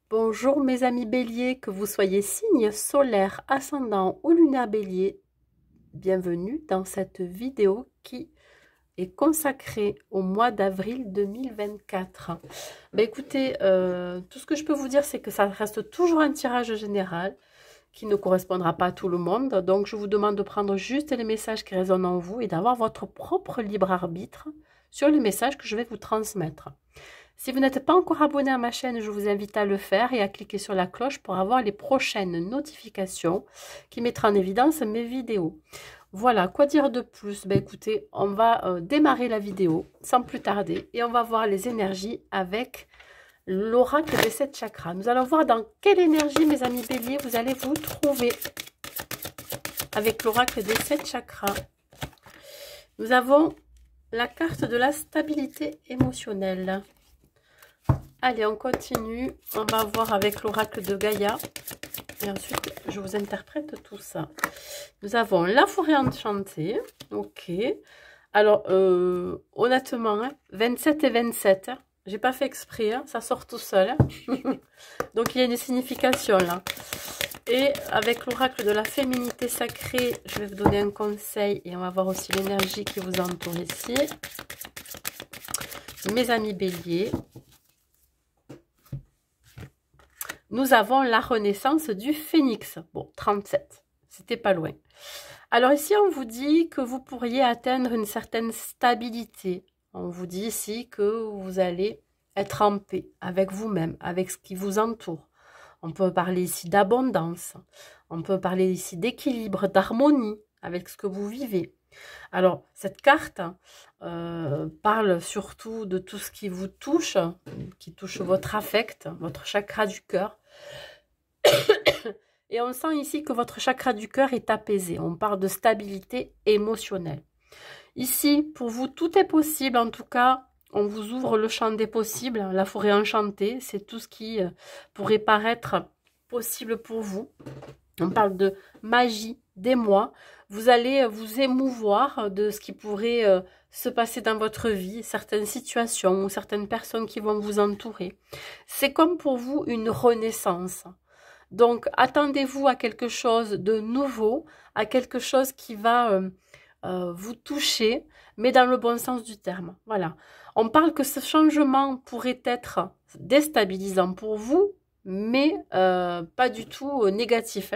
Bonjour mes amis béliers, que vous soyez signe solaire, ascendant ou lunaire bélier, bienvenue dans cette vidéo qui est consacrée au mois d'avril 2024. Écoutez, tout ce que je peux vous dire, c'est que ça reste toujours un tirage général qui ne correspondra pas à tout le monde. Donc je vous demande de prendre juste les messages qui résonnent en vous et d'avoir votre propre libre arbitre sur les messages que je vais vous transmettre. Si vous n'êtes pas encore abonné à ma chaîne, je vous invite à le faire et à cliquer sur la cloche pour avoir les prochaines notifications qui mettront en évidence mes vidéos. Voilà, quoi dire de plus? Écoutez, on va démarrer la vidéo sans plus tarder et on va voir les énergies avec l'oracle des 7 chakras. Nous allons voir dans quelle énergie, mes amis béliers, vous allez vous trouver avec l'oracle des 7 chakras. Nous avons la carte de la stabilité émotionnelle. Allez, on continue. On va voir avec l'oracle de Gaïa. Et ensuite, je vous interprète tout ça. Nous avons la forêt enchantée. Ok. Alors, honnêtement, 27 et 27. J'ai pas fait exprès. Ça sort tout seul. Donc, il y a une signification là. Et avec l'oracle de la féminité sacrée, je vais vous donner un conseil. Et on va voir aussi l'énergie qui vous entoure ici. Mes amis béliers. Nous avons la renaissance du phénix. Bon, 37, c'était pas loin. Alors ici, on vous dit que vous pourriez atteindre une certaine stabilité. On vous dit ici que vous allez être en paix avec vous-même, avec ce qui vous entoure. On peut parler ici d'abondance. On peut parler ici d'équilibre, d'harmonie avec ce que vous vivez. Alors, cette carte parle surtout de tout ce qui vous touche, qui touche votre affect, votre chakra du cœur. Et on sent ici que votre chakra du cœur est apaisé. On parle de stabilité émotionnelle. Ici, pour vous, tout est possible. En tout cas, on vous ouvre le champ des possibles. La forêt enchantée, c'est tout ce qui pourrait paraître possible pour vous. On parle de magie, d'émoi. Vous allez vous émouvoir de ce qui pourrait se passer dans votre vie, certaines situations ou certaines personnes qui vont vous entourer. C'est comme pour vous une renaissance. Donc, attendez-vous à quelque chose de nouveau, à quelque chose qui va vous toucher, mais dans le bon sens du terme. Voilà. On parle que ce changement pourrait être déstabilisant pour vous, mais pas du tout négatif.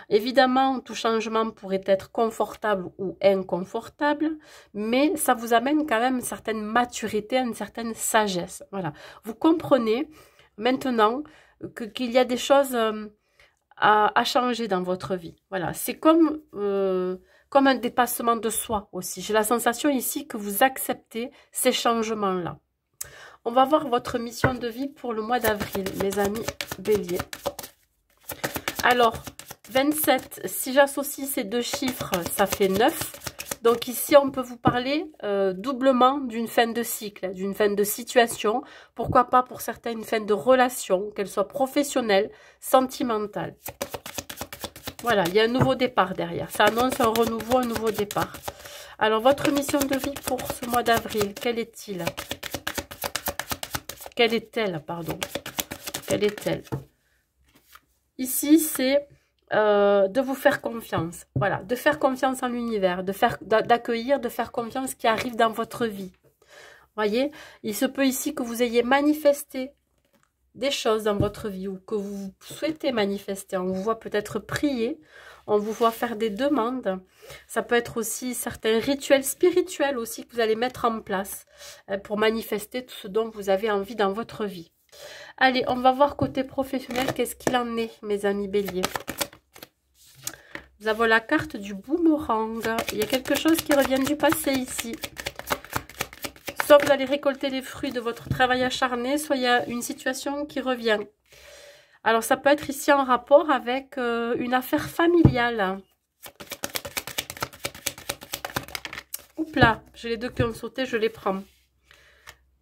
Évidemment, tout changement pourrait être confortable ou inconfortable, mais ça vous amène quand même une certaine maturité, une certaine sagesse. Voilà. Vous comprenez maintenant qu'il y a des choses à changer dans votre vie. Voilà. C'est comme un dépassement de soi aussi. J'ai la sensation ici que vous acceptez ces changements-là. On va voir votre mission de vie pour le mois d'avril, mes amis béliers. Alors, 27, si j'associe ces deux chiffres, ça fait 9. Donc ici, on peut vous parler doublement d'une fin de cycle, d'une fin de situation. Pourquoi pas pour certains une fin de relation, qu'elle soit professionnelle, sentimentale. Voilà, il y a un nouveau départ derrière. Ça annonce un renouveau, un nouveau départ. Alors, votre mission de vie pour ce mois d'avril, quelle est-il? Quelle est-elle, pardon? Quelle est-elle? Ici, c'est de vous faire confiance. Voilà, de faire confiance en l'univers, d'accueillir, de faire confiance ce qui arrive dans votre vie. Voyez, il se peut ici que vous ayez manifesté des choses dans votre vie ou que vous souhaitez manifester. On vous voit peut-être prier, on vous voit faire des demandes. Ça peut être aussi certains rituels spirituels aussi que vous allez mettre en place pour manifester tout ce dont vous avez envie dans votre vie. Allez, on va voir côté professionnel, qu'est-ce qu'il en est, mes amis béliers. Nous avons la carte du boomerang. Il y a quelque chose qui revient du passé ici. Soit vous allez récolter les fruits de votre travail acharné, soit il y a une situation qui revient. Alors, ça peut être ici en rapport avec une affaire familiale. Oups là, j'ai les deux qui ont sauté, je les prends.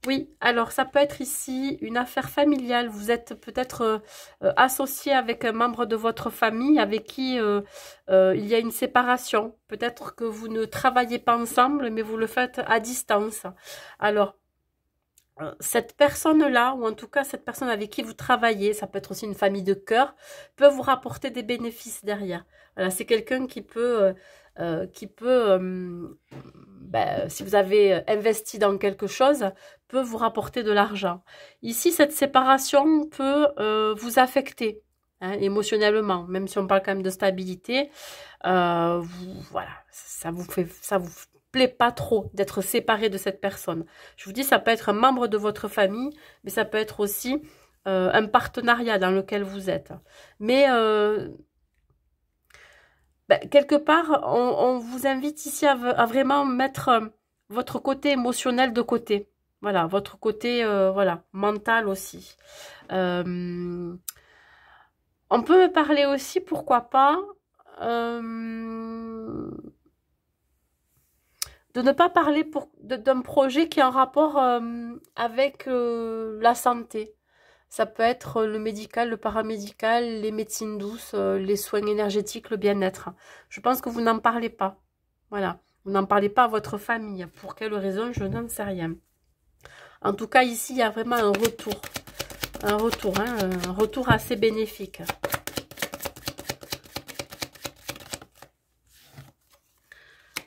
Oui, alors ça peut être ici une affaire familiale. Vous êtes peut-être associé avec un membre de votre famille avec qui il y a une séparation. Peut-être que vous ne travaillez pas ensemble, mais vous le faites à distance. Alors, cette personne-là, ou en tout cas cette personne avec qui vous travaillez, ça peut être aussi une famille de cœur, peut vous rapporter des bénéfices derrière. Voilà, c'est quelqu'un si vous avez investi dans quelque chose, peut vous rapporter de l'argent. Ici, cette séparation peut vous affecter, hein, émotionnellement, même si on parle quand même de stabilité. Voilà, ça vous plaît pas trop d'être séparé de cette personne. Je vous dis, ça peut être un membre de votre famille, mais ça peut être aussi un partenariat dans lequel vous êtes. Mais quelque part, on vous invite ici à vraiment mettre votre côté émotionnel de côté. Voilà, votre côté voilà, mental aussi. On peut parler aussi, pourquoi pas, de ne pas parler d'un projet qui est en rapport avec la santé. Ça peut être le médical, le paramédical, les médecines douces, les soins énergétiques, le bien-être. Je pense que vous n'en parlez pas. Voilà. Vous n'en parlez pas à votre famille. Pour quelle raison, je n'en sais rien. En tout cas, ici, il y a vraiment un retour. Un retour assez bénéfique.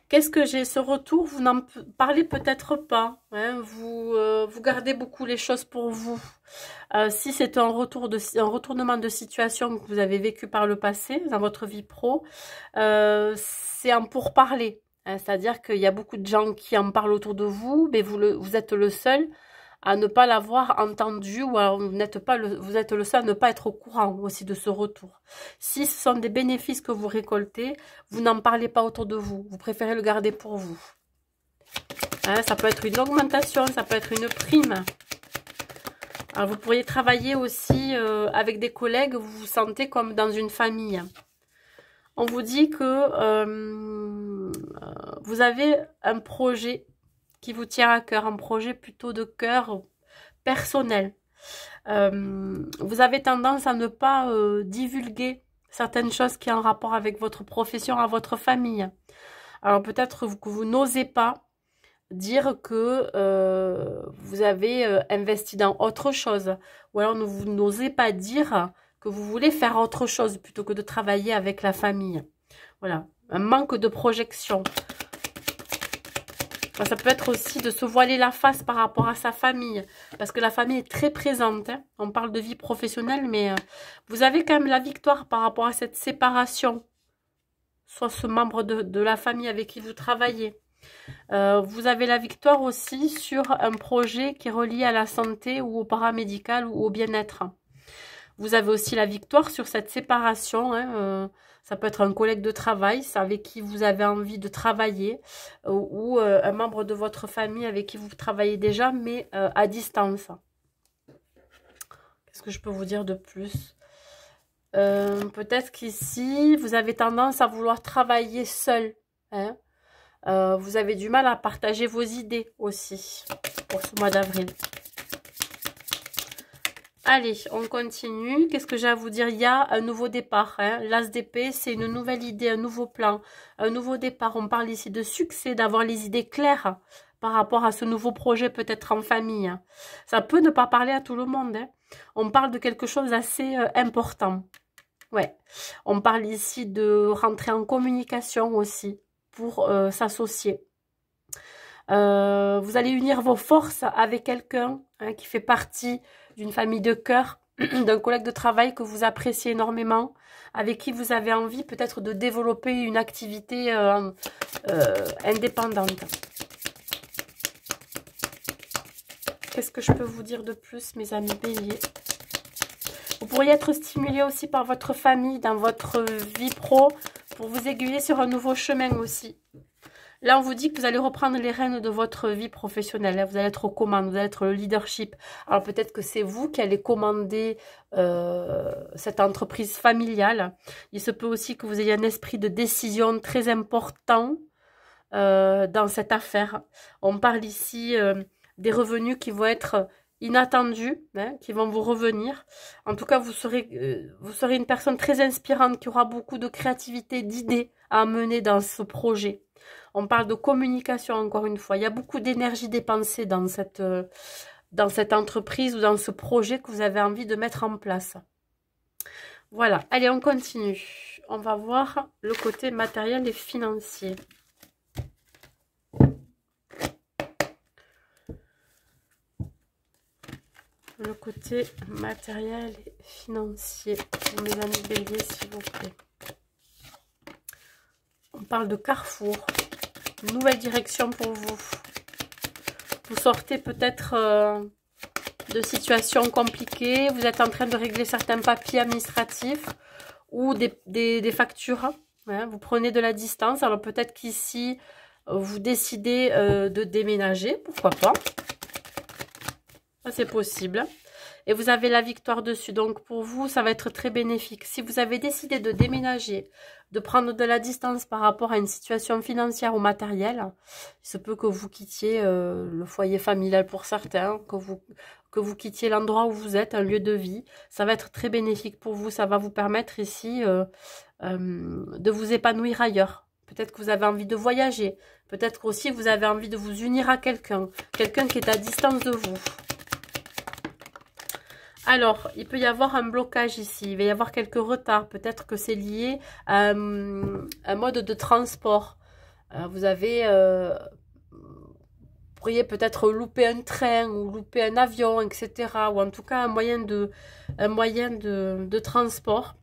Qu'est-ce que j'ai ce retour? Vous n'en parlez peut-être pas. Hein, vous gardez beaucoup les choses pour vous. Si c'est un retournement de situation que vous avez vécu par le passé, dans votre vie pro, c'est un pourparler. Hein, c'est-à-dire qu'il y a beaucoup de gens qui en parlent autour de vous, mais vous êtes le seul à ne pas l'avoir entendu, ou alors vous êtes le seul à ne pas être au courant aussi de ce retour. Si ce sont des bénéfices que vous récoltez, vous n'en parlez pas autour de vous. Vous préférez le garder pour vous. Hein, ça peut être une augmentation, ça peut être une prime. Alors vous pourriez travailler aussi avec des collègues, vous vous sentez comme dans une famille. On vous dit que vous avez un projet qui vous tient à cœur, un projet plutôt de cœur personnel. Vous avez tendance à ne pas divulguer certaines choses qui ont en rapport avec votre profession, à votre famille. Alors peut-être que vous n'osez pas dire que vous avez investi dans autre chose. Ou alors vous n'osez pas dire que vous voulez faire autre chose plutôt que de travailler avec la famille. Voilà, un manque de projection. Ça peut être aussi de se voiler la face par rapport à sa famille. Parce que la famille est très présente. Hein. On parle de vie professionnelle, mais vous avez quand même la victoire par rapport à cette séparation. Soit ce membre de la famille avec qui vous travaillez. Vous avez la victoire aussi sur un projet qui est relié à la santé ou au paramédical ou au bien-être. Vous avez aussi la victoire sur cette séparation. Hein, ça peut être un collègue de travail, c'est avec qui vous avez envie de travailler, ou un membre de votre famille avec qui vous travaillez déjà, mais à distance. Qu'est-ce que je peux vous dire de plus? Peut-être qu'ici, vous avez tendance à vouloir travailler seul. Hein. Vous avez du mal à partager vos idées aussi pour ce mois d'avril. Allez, on continue. Qu'est-ce que j'ai à vous dire? Il y a un nouveau départ. Hein. L'As d'épée, c'est une nouvelle idée, un nouveau plan, un nouveau départ. On parle ici de succès, d'avoir les idées claires par rapport à ce nouveau projet, peut-être en famille. Ça peut ne pas parler à tout le monde. Hein. On parle de quelque chose d'assez important. Ouais. On parle ici de rentrer en communication aussi pour s'associer. Vous allez unir vos forces avec quelqu'un hein, qui fait partie d'une famille de cœur, d'un collègue de travail que vous appréciez énormément, avec qui vous avez envie peut-être de développer une activité indépendante. Qu'est-ce que je peux vous dire de plus, mes amis béliers? Vous pourriez être stimulé aussi par votre famille dans votre vie pro pour vous aiguiller sur un nouveau chemin aussi. Là, on vous dit que vous allez reprendre les rênes de votre vie professionnelle. Vous allez être aux commandes, vous allez être le leadership. Alors peut-être que c'est vous qui allez commander cette entreprise familiale. Il se peut aussi que vous ayez un esprit de décision très important dans cette affaire. On parle ici des revenus qui vont être inattendus, hein, qui vont vous revenir. En tout cas, vous serez une personne très inspirante qui aura beaucoup de créativité, d'idées à mener dans ce projet. On parle de communication encore une fois. Il y a beaucoup d'énergie dépensée dans dans cette entreprise ou dans ce projet que vous avez envie de mettre en place. Voilà, allez, on continue. On va voir le côté matériel et financier. Le côté matériel et financier pour mes amis béliers, s'il vous plaît. On parle de carrefour, une nouvelle direction pour vous. Vous sortez peut-être de situations compliquées, vous êtes en train de régler certains papiers administratifs ou des factures. Hein, vous prenez de la distance, alors peut-être qu'ici, vous décidez de déménager, pourquoi pas. Ça, c'est possible. Et vous avez la victoire dessus. Donc, pour vous, ça va être très bénéfique. Si vous avez décidé de déménager, de prendre de la distance par rapport à une situation financière ou matérielle, il se peut que vous quittiez le foyer familial pour certains, que vous quittiez l'endroit où vous êtes, un lieu de vie. Ça va être très bénéfique pour vous. Ça va vous permettre ici de vous épanouir ailleurs. Peut-être que vous avez envie de voyager. Peut-être aussi vous avez envie de vous unir à quelqu'un. Quelqu'un qui est à distance de vous. Alors, il peut y avoir un blocage ici, il va y avoir quelques retards. Peut-être que c'est lié à un mode de transport. Vous pourriez peut-être louper un train ou louper un avion, etc. Ou en tout cas un moyen de transport.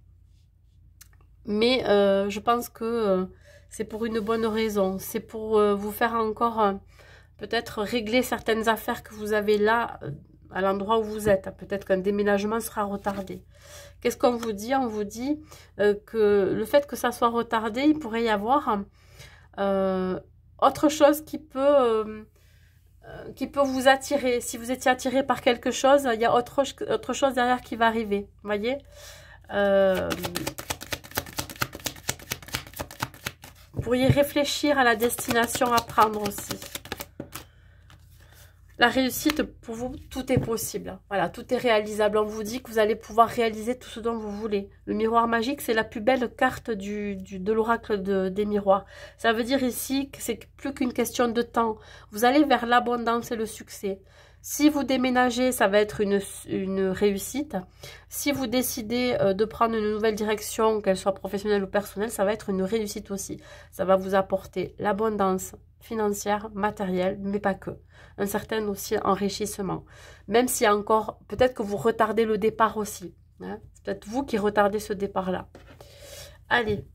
Mais je pense que c'est pour une bonne raison. C'est pour vous faire encore peut-être régler certaines affaires que vous avez là à l'endroit où vous êtes. Peut-être qu'un déménagement sera retardé. Qu'est-ce qu'on vous dit? On vous dit que le fait que ça soit retardé, il pourrait y avoir autre chose qui peut vous attirer. Si vous étiez attiré par quelque chose, il y a autre chose derrière qui va arriver. Vous voyez, vous pourriez réfléchir à la destination à prendre aussi. La réussite, pour vous, tout est possible. Voilà, tout est réalisable. On vous dit que vous allez pouvoir réaliser tout ce dont vous voulez. Le miroir magique, c'est la plus belle carte de l'oracle des miroirs. Ça veut dire ici que c'est plus qu'une question de temps. Vous allez vers l'abondance et le succès. Si vous déménagez, ça va être une réussite. Si vous décidez de prendre une nouvelle direction, qu'elle soit professionnelle ou personnelle, ça va être une réussite aussi. Ça va vous apporter l'abondance financière, matérielle, mais pas que. Un certain aussi enrichissement. Même s'il y a encore, peut-être que vous retardez le départ aussi. Hein. C'est peut-être vous qui retardez ce départ-là. Allez.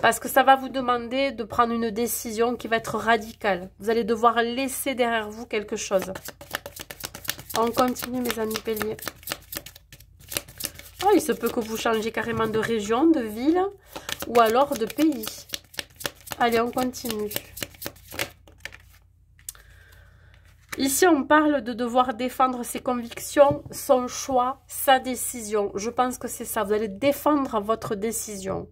Parce que ça va vous demander de prendre une décision qui va être radicale. Vous allez devoir laisser derrière vous quelque chose. On continue, mes amis béliers. Oh, il se peut que vous changiez carrément de région, de ville ou alors de pays. Allez, on continue. Ici, on parle de devoir défendre ses convictions, son choix, sa décision. Je pense que c'est ça. Vous allez défendre votre décision.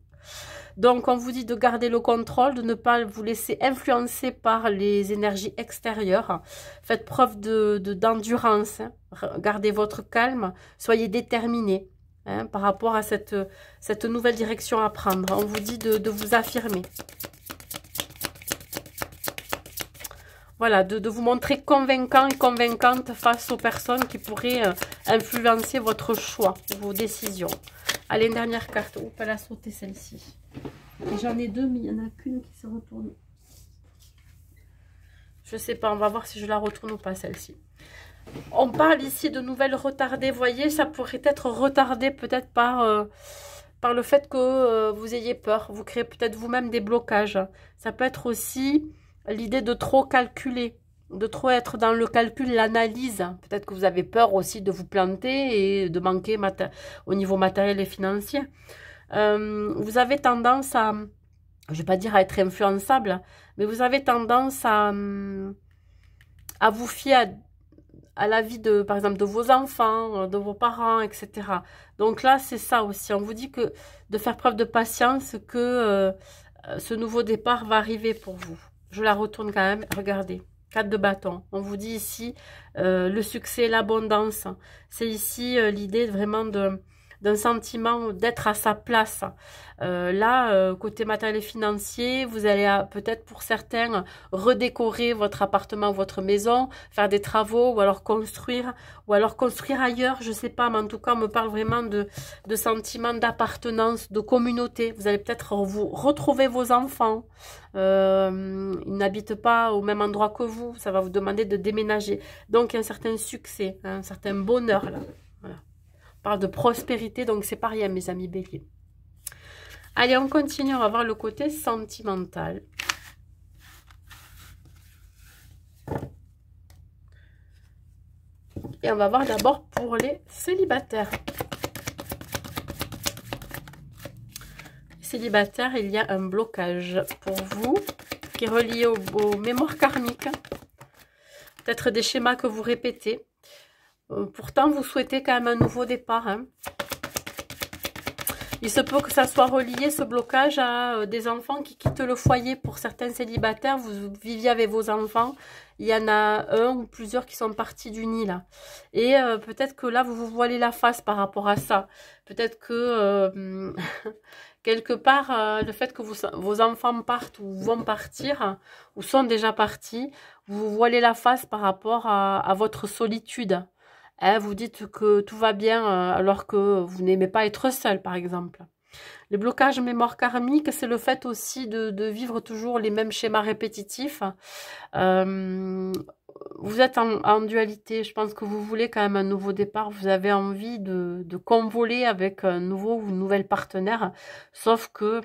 Donc, on vous dit de garder le contrôle, de ne pas vous laisser influencer par les énergies extérieures. Faites preuve d'endurance. Gardez votre calme. Soyez déterminés par rapport à cette nouvelle direction à prendre. On vous dit de vous affirmer. Voilà, de vous montrer convaincant et convaincante face aux personnes qui pourraient influencer votre choix, vos décisions. Allez, une dernière carte. Oups, elle a sauté celle-ci. J'en ai deux, mais il n'y en a qu'une qui se retourne. Je sais pas, on va voir si je la retourne ou pas, celle-ci. On parle ici de nouvelles retardées. Vous voyez, ça pourrait être retardé peut-être par le fait que vous ayez peur. Vous créez peut-être vous-même des blocages. Ça peut être aussi l'idée de trop calculer, de trop être dans le calcul, l'analyse. Peut-être que vous avez peur aussi de vous planter et de manquer au niveau matériel et financier. Vous avez tendance à, je ne vais pas dire à être influençable, mais vous avez tendance à vous fier à la vie de, par exemple, de vos enfants, de vos parents, etc. Donc là, c'est ça aussi. On vous dit que de faire preuve de patience, que ce nouveau départ va arriver pour vous. Je la retourne quand même. Regardez, 4 de bâton. On vous dit ici le succès, l'abondance. C'est ici l'idée vraiment d'un sentiment d'être à sa place. Côté matériel et financier, vous allez peut-être pour certains redécorer votre appartement, votre maison, faire des travaux ou alors construire ailleurs, je sais pas, mais en tout cas on me parle vraiment de sentiment d'appartenance, de communauté. Vous allez peut-être vous retrouver vos enfants. Ils n'habitent pas au même endroit que vous, ça va vous demander de déménager. Donc il y a un certain succès, un certain bonheur là. Voilà. On parle de prospérité, donc c'est pas rien mes amis béliers. Allez, on continue, on va voir le côté sentimental. Et on va voir d'abord pour les célibataires. Les célibataires, il y a un blocage pour vous qui est relié aux mémoires karmiques. Peut-être des schémas que vous répétez. Pourtant, vous souhaitez quand même un nouveau départ. Hein. Il se peut que ça soit relié, ce blocage, à des enfants qui quittent le foyer. Pour certains célibataires, vous viviez avec vos enfants. Il y en a un ou plusieurs qui sont partis du nid, là. Et peut-être que là, vous vous voilez la face par rapport à ça. Peut-être que, quelque part, le fait que vos enfants partent ou vont partir, ou sont déjà partis, vous vous voilez la face par rapport à votre solitude. Hein, vous dites que tout va bien alors que vous n'aimez pas être seul, par exemple. Les blocages mémoire karmique, c'est le fait aussi de vivre toujours les mêmes schémas répétitifs. Vous êtes en dualité. Je pense que vous voulez quand même un nouveau départ. Vous avez envie de convoler avec un nouveau ou une nouvelle partenaire. Sauf que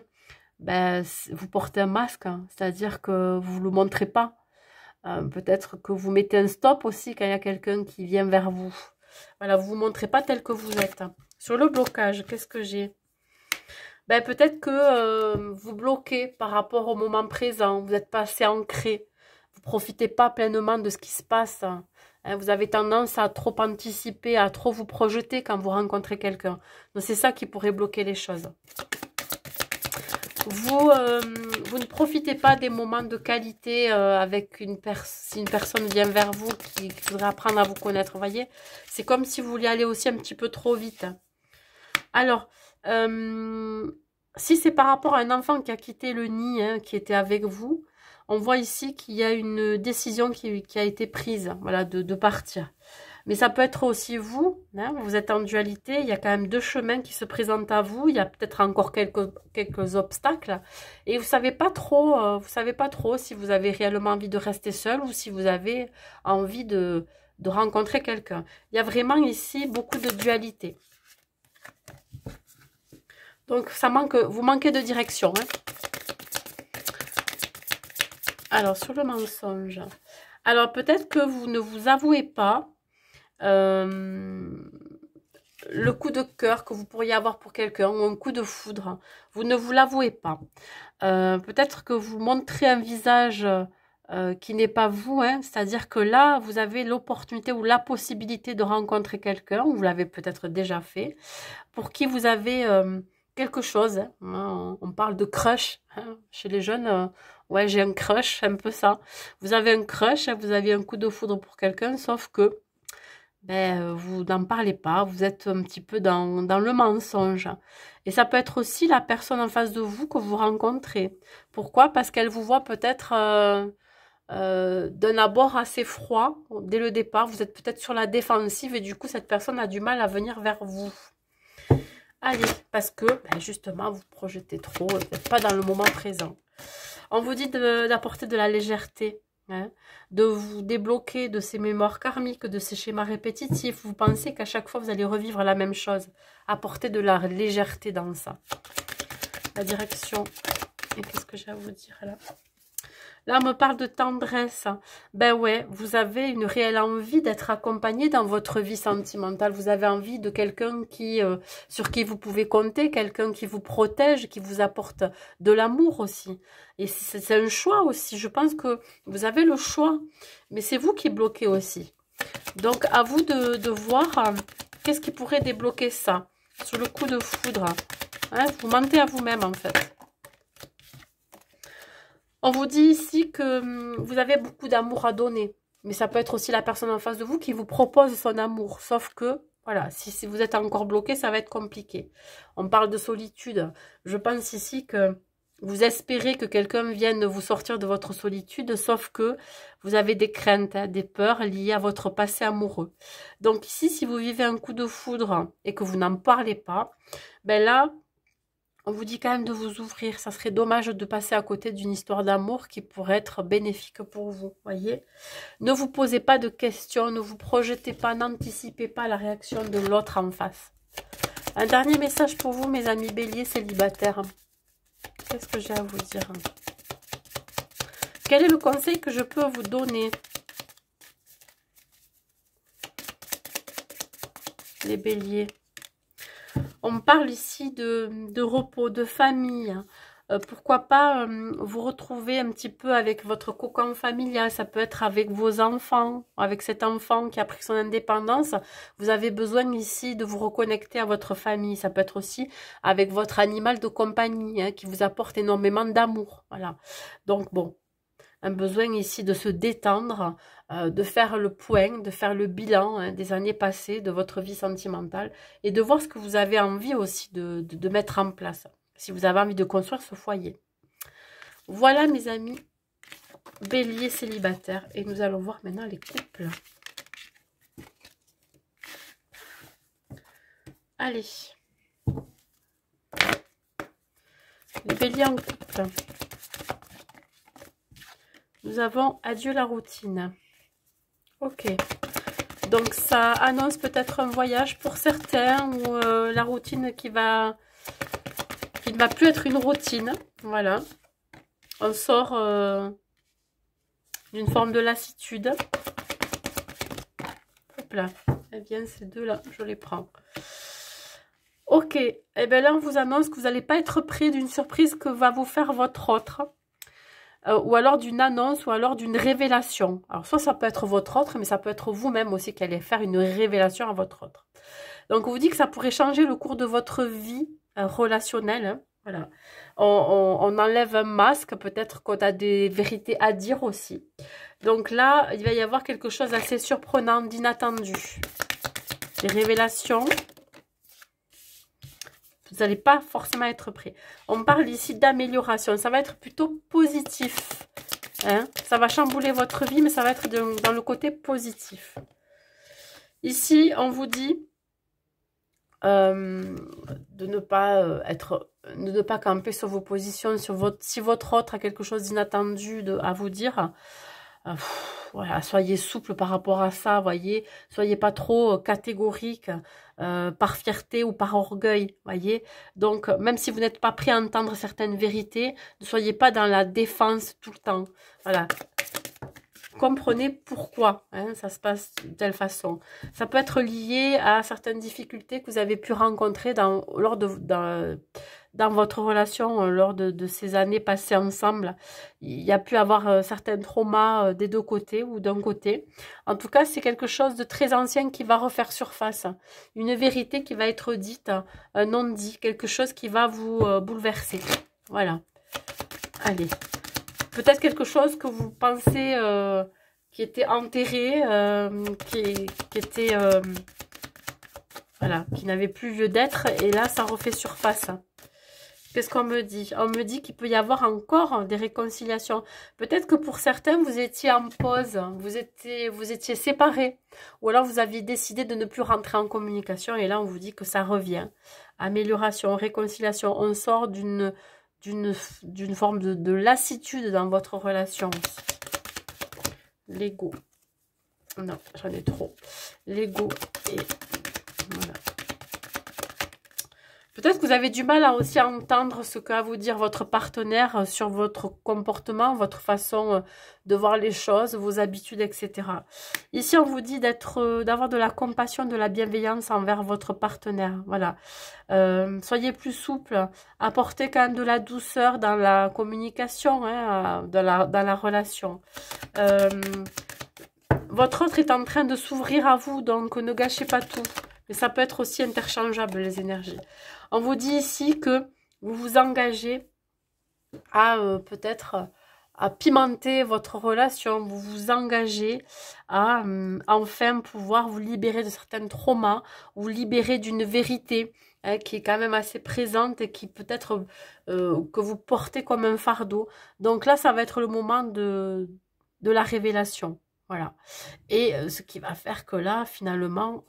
vous portez un masque. Hein, c'est-à-dire que vous ne le montrez pas. Peut-être que vous mettez un stop aussi quand il y a quelqu'un qui vient vers vous. Voilà, vous ne vous montrez pas tel que vous êtes. Sur le blocage, qu'est-ce que j'ai? Peut-être que vous bloquez par rapport au moment présent. Vous n'êtes pas assez ancré. Vous ne profitez pas pleinement de ce qui se passe. Hein, vous avez tendance à trop anticiper, à trop vous projeter quand vous rencontrez quelqu'un. Donc c'est ça qui pourrait bloquer les choses. Vous ne profitez pas des moments de qualité avec si une personne vient vers vous qui voudrait apprendre à vous connaître, vous voyez. C'est comme si vous vouliez aller aussi un petit peu trop vite. Alors, si c'est par rapport à un enfant qui a quitté le nid, hein, qui était avec vous, on voit ici qu'il y a une décision qui a été prise, voilà, de partir. Mais ça peut être aussi vous, hein, vous êtes en dualité, il y a quand même deux chemins qui se présentent à vous, il y a peut-être encore quelques obstacles, et vous savez pas trop si vous avez réellement envie de rester seul ou si vous avez envie de rencontrer quelqu'un. Il y a vraiment ici beaucoup de dualité. Donc vous manquez de direction. Hein. Alors sur le mensonge, alors peut-être que vous ne vous avouez pas le coup de cœur que vous pourriez avoir pour quelqu'un ou un coup de foudre, vous ne vous l'avouez pas. Peut-être que vous montrez un visage qui n'est pas vous, hein, c'est-à-dire que là, vous avez l'opportunité ou la possibilité de rencontrer quelqu'un, vous l'avez peut-être déjà fait, pour qui vous avez quelque chose. Hein, on parle de crush hein, chez les jeunes. Ouais, j'ai un crush, un peu ça. Vous avez un crush, vous avez un coup de foudre pour quelqu'un, sauf que vous n'en parlez pas, vous êtes un petit peu dans le mensonge. Et ça peut être aussi la personne en face de vous que vous rencontrez. Pourquoi? Parce qu'elle vous voit peut-être d'un abord assez froid. Dès le départ, vous êtes peut-être sur la défensive et du coup, cette personne a du mal à venir vers vous. Allez, parce que justement, vous projetez trop, vous n'êtes pas dans le moment présent. On vous dit d'apporter de la légèreté. Hein, de vous débloquer de ces mémoires karmiques, de ces schémas répétitifs. Vous pensez qu'à chaque fois, vous allez revivre la même chose. Apportez de la légèreté dans ça. La direction. Et qu'est-ce que j'ai à vous dire là? Là, on me parle de tendresse. Ben ouais, vous avez une réelle envie d'être accompagné dans votre vie sentimentale. Vous avez envie de quelqu'un sur qui vous pouvez compter, quelqu'un qui vous protège, qui vous apporte de l'amour aussi. Et c'est un choix aussi. Je pense que vous avez le choix, mais c'est vous qui bloquez aussi. Donc, à vous de voir qu'est-ce qui pourrait débloquer ça. Sur le coup de foudre. Hein, vous mentez à vous-même, en fait. On vous dit ici que vous avez beaucoup d'amour à donner. Mais ça peut être aussi la personne en face de vous qui vous propose son amour. Sauf que Voilà, si vous êtes encore bloqué, ça va être compliqué. On parle de solitude. Je pense ici que vous espérez que quelqu'un vienne vous sortir de votre solitude, sauf que vous avez des craintes, hein, des peurs liées à votre passé amoureux. Donc ici, si vous vivez un coup de foudre et que vous n'en parlez pas, ben là, on vous dit quand même de vous ouvrir. Ça serait dommage de passer à côté d'une histoire d'amour qui pourrait être bénéfique pour vous, voyez. Ne vous posez pas de questions, ne vous projetez pas, n'anticipez pas la réaction de l'autre en face. Un dernier message pour vous, mes amis béliers célibataires. Qu'est-ce que j'ai à vous dire? Quel est le conseil que je peux vous donner? Les béliers. On parle ici de repos, de famille. Pourquoi pas vous retrouver un petit peu avec votre cocon familial. Ça peut être avec vos enfants, avec cet enfant qui a pris son indépendance. Vous avez besoin ici de vous reconnecter à votre famille. Ça peut être aussi avec votre animal de compagnie, hein, qui vous apporte énormément d'amour. Voilà. Donc bon, un besoin ici de se détendre, de faire le point, de faire le bilan, hein, des années passées, de votre vie sentimentale et de voir ce que vous avez envie aussi de mettre en place, si vous avez envie de construire ce foyer. Voilà mes amis, bélier célibataire. Et nous allons voir maintenant les couples. Allez. Les béliers en couple. Nous avons adieu la routine. Ok. Donc ça annonce peut-être un voyage pour certains ou la routine qui ne va plus être une routine. Voilà. On sort d'une forme de lassitude. Hop là. Eh bien, ces deux-là, je les prends. Ok. Eh bien là, on vous annonce que vous n'allez pas être pris d'une surprise que va vous faire votre autre. Ou alors d'une annonce, ou alors d'une révélation. Alors, soit ça peut être votre autre, mais ça peut être vous-même aussi qui allez faire une révélation à votre autre. Donc, on vous dit que ça pourrait changer le cours de votre vie relationnelle. Hein. Voilà. On enlève un masque, peut-être qu'on a des vérités à dire aussi. Donc là, il va y avoir quelque chose d'assez surprenant, d'inattendu. Des révélations. Vous n'allez pas forcément être prêt. On parle ici d'amélioration. Ça va être plutôt positif. Hein? Ça va chambouler votre vie, mais ça va être dans le côté positif. Ici, on vous dit de ne pas camper sur vos positions. Si votre autre a quelque chose d'inattendu à vous dire, voilà, soyez souple par rapport à ça, voyez. Soyez pas trop catégorique par fierté ou par orgueil, voyez. Donc, même si vous n'êtes pas prêt à entendre certaines vérités, ne soyez pas dans la défense tout le temps. Voilà. Comprenez pourquoi hein, ça se passe de telle façon. Ça peut être lié à certaines difficultés que vous avez pu rencontrer dans votre relation, lors de ces années passées ensemble. Il y a pu avoir certains traumas des deux côtés ou d'un côté. En tout cas, c'est quelque chose de très ancien qui va refaire surface. Une vérité qui va être dite, un non-dit, quelque chose qui va vous bouleverser. Voilà. Allez. Peut-être quelque chose que vous pensez qui était enterré, qui était voilà, qui n'avait plus lieu d'être, et là ça refait surface. Qu'est-ce qu'on me dit? On me dit qu'il peut y avoir encore des réconciliations. Peut-être que pour certains, vous étiez en pause, vous étiez séparés, ou alors vous aviez décidé de ne plus rentrer en communication, et là on vous dit que ça revient. Amélioration, réconciliation, on sort d'une forme de lassitude dans votre relation. L'ego. Non, j'en ai trop. L'ego et voilà. Peut-être que vous avez du mal à aussi entendre ce qu'a à vous dire votre partenaire sur votre comportement, votre façon de voir les choses, vos habitudes, etc. Ici, on vous dit d'avoir de la compassion, de la bienveillance envers votre partenaire. Voilà. Soyez plus souple. Apportez quand même de la douceur dans la communication, hein, dans la relation. Votre autre est en train de s'ouvrir à vous, donc ne gâchez pas tout. Mais ça peut être aussi interchangeable, les énergies. On vous dit ici que vous vous engagez à peut-être pimenter votre relation, vous vous engagez à enfin pouvoir vous libérer de certains traumas, vous libérer d'une vérité qui est quand même assez présente et qui peut-être que vous portez comme un fardeau. Donc là, ça va être le moment de la révélation. Voilà. Et ce qui va faire que là, finalement,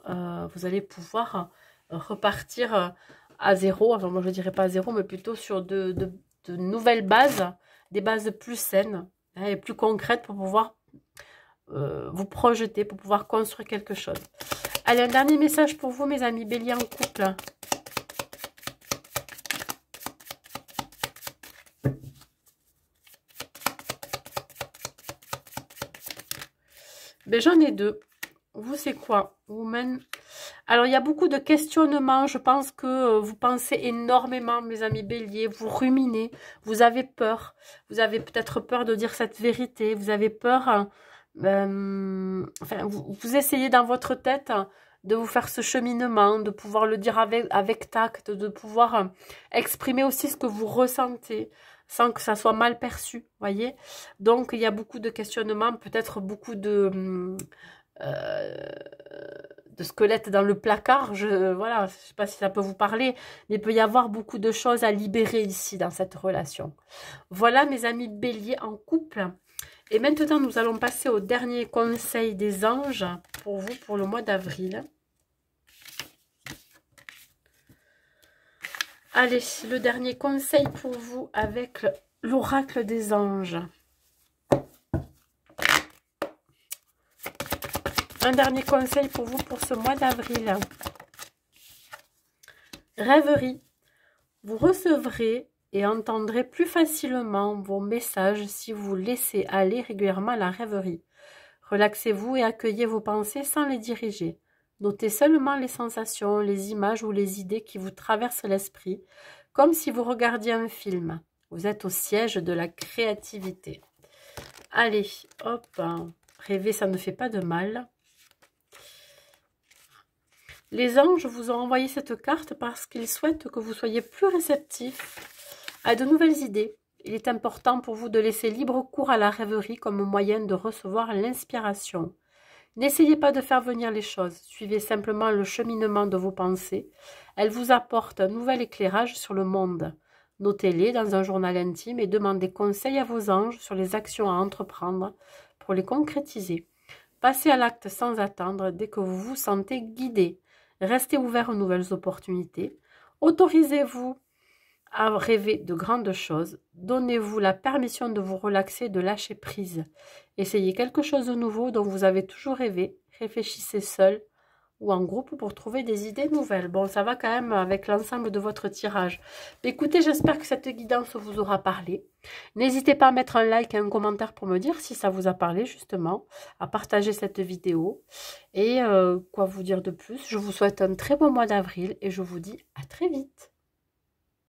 vous allez pouvoir repartir à zéro. Enfin, moi, je ne dirais pas à zéro, mais plutôt sur de nouvelles bases, des bases plus saines et plus concrètes pour pouvoir vous projeter, pour pouvoir construire quelque chose. Allez, un dernier message pour vous, mes amis Bélier en couple. Ben, j'en ai deux. Vous, c'est quoi? Woman. Alors, il y a beaucoup de questionnements. Je pense que vous pensez énormément, mes amis Bélier. Vous ruminez. Vous avez peur. Vous avez peut-être peur de dire cette vérité. Vous avez peur. Enfin, vous essayez dans votre tête de vous faire ce cheminement, de pouvoir le dire avec tact, de pouvoir exprimer aussi ce que vous ressentez, sans que ça soit mal perçu, voyez. Donc, il y a beaucoup de questionnements, peut-être beaucoup de squelettes dans le placard. Voilà, je ne sais pas si ça peut vous parler, mais il peut y avoir beaucoup de choses à libérer ici, dans cette relation. Voilà, mes amis Bélier en couple. Et maintenant, nous allons passer au dernier conseil des anges pour vous, pour le mois d'avril. Allez, le dernier conseil pour vous avec l'oracle des anges. Un dernier conseil pour vous pour ce mois d'avril. Rêverie. Vous recevrez et entendrez plus facilement vos messages si vous laissez aller régulièrement à la rêverie. Relaxez-vous et accueillez vos pensées sans les diriger. Notez seulement les sensations, les images ou les idées qui vous traversent l'esprit, comme si vous regardiez un film. Vous êtes au siège de la créativité. Allez, hop, rêver, ça ne fait pas de mal. Les anges vous ont envoyé cette carte parce qu'ils souhaitent que vous soyez plus réceptif à de nouvelles idées. Il est important pour vous de laisser libre cours à la rêverie comme moyen de recevoir l'inspiration. N'essayez pas de faire venir les choses, suivez simplement le cheminement de vos pensées. Elles vous apportent un nouvel éclairage sur le monde. Notez-les dans un journal intime et demandez conseil à vos anges sur les actions à entreprendre pour les concrétiser. Passez à l'acte sans attendre dès que vous vous sentez guidé. Restez ouvert aux nouvelles opportunités. Autorisez-vous à rêver de grandes choses. Donnez-vous la permission de vous relaxer, de lâcher prise. Essayez quelque chose de nouveau dont vous avez toujours rêvé. Réfléchissez seul ou en groupe pour trouver des idées nouvelles. Bon, ça va quand même avec l'ensemble de votre tirage. Écoutez, j'espère que cette guidance vous aura parlé. N'hésitez pas à mettre un like et un commentaire pour me dire si ça vous a parlé, justement, à partager cette vidéo. Et quoi vous dire de plus? Je vous souhaite un très bon mois d'avril et je vous dis à très vite.